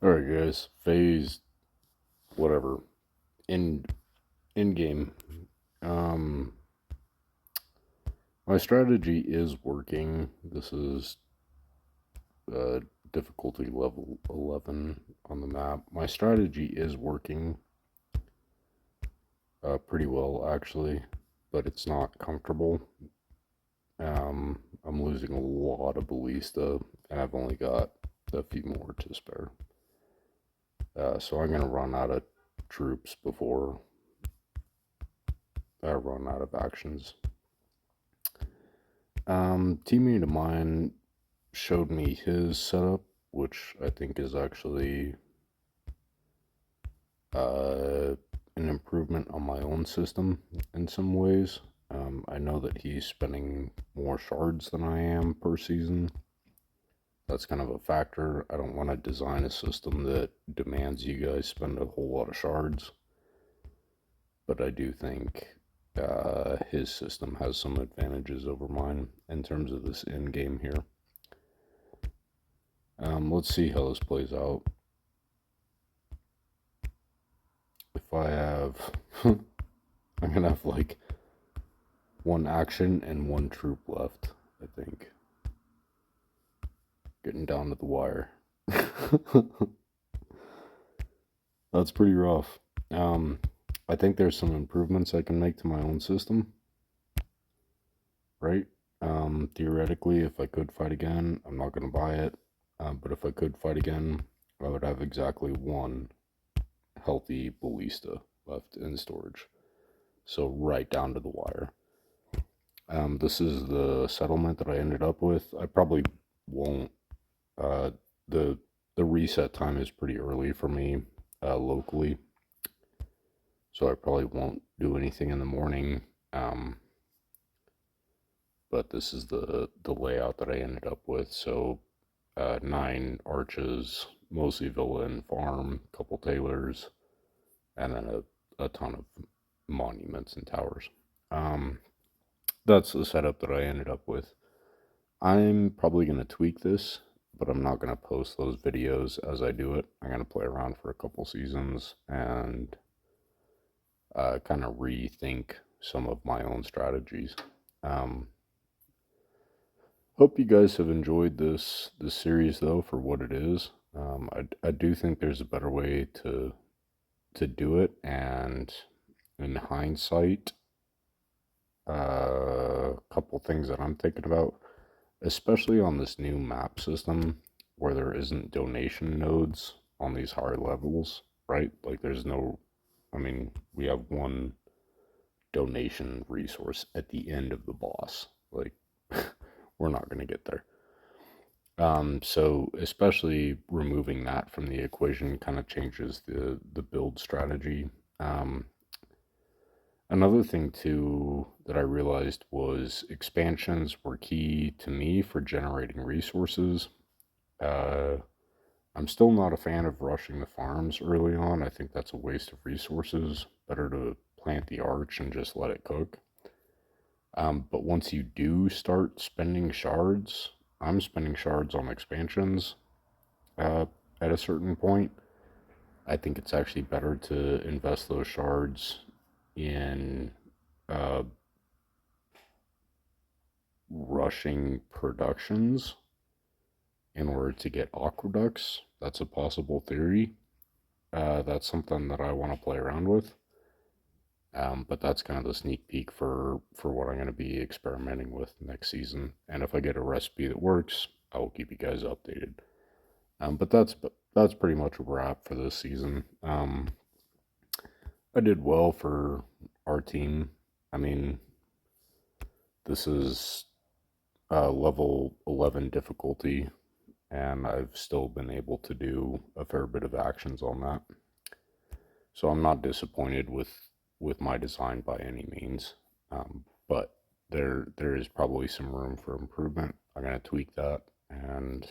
Alright guys, phase whatever. In game. Um my strategy is working. This is uh difficulty level 11 on the map. My strategy is working pretty well actually, but it's not comfortable. I'm losing a lot of ballista and I've only got a few more to spare. So I'm gonna run out of troops before I run out of actions. Teammate of mine showed me his setup, which I think is actually an improvement on my own system in some ways. I know that he's spending more shards than I am per season. That's kind of a factor. I don't want to design a system that demands you guys spend a whole lot of shards, but I do think his system has some advantages over mine in terms of this end game here. Let's see how this plays out. If I have, I'm gonna have like one action and one troop left, I think. Getting down to the wire. That's pretty rough. I think there's some improvements I can make to my own system, right? Theoretically, if I could fight again, I'm not gonna buy it. But if I could fight again, I would have exactly one healthy ballista left in storage. So right down to the wire. This is the settlement that I ended up with. I probably won't. Uh, the the reset time is pretty early for me locally, so I probably won't do anything in the morning. But this is the layout that I ended up with. So 9 arches, mostly villa and farm, couple tailors, and then a ton of monuments and towers. That's the setup that I ended up with. I'm probably going to tweak this, but I'm not going to post those videos as I do it. I'm going to play around for a couple seasons and kind of rethink some of my own strategies. Hope you guys have enjoyed this series though for what it is. I do think there's a better way to do it, and in hindsight, a couple things that I'm thinking about, especially on this new map system where there isn't donation nodes on these higher levels, right? Like there's no, I mean, we have one donation resource at the end of the boss. Like we're not going to get there. So especially removing that from the equation kind of changes the build strategy. Another thing too that I realized was expansions were key to me for generating resources. Uh, I'm still not a fan of rushing the farms early on. I think that's a waste of resources. Better to plant the arch and just let it cook. But once you do start spending shards, I'm spending shards on expansions at a certain point. I think it's actually better to invest those shards in uh, rushing productions in order to get aqueducts. That's a possible theory. That's something that I want to play around with. But that's kind of the sneak peek for what I'm going to be experimenting with next season. And if I get a recipe that works, I will keep you guys updated. But that's pretty much a wrap for this season. I did well for our team. I mean, this is level 11 difficulty, and I've still been able to do a fair bit of actions on that. So I'm not disappointed with my design by any means, but there is probably some room for improvement. I'm gonna tweak that, and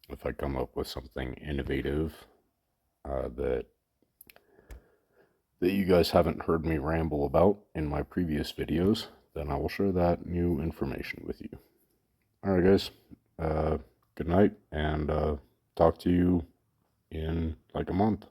if I come up with something innovative that you guys haven't heard me ramble about in my previous videos, then I will share that new information with you. All right, guys. Good night, and talk to you in like a month.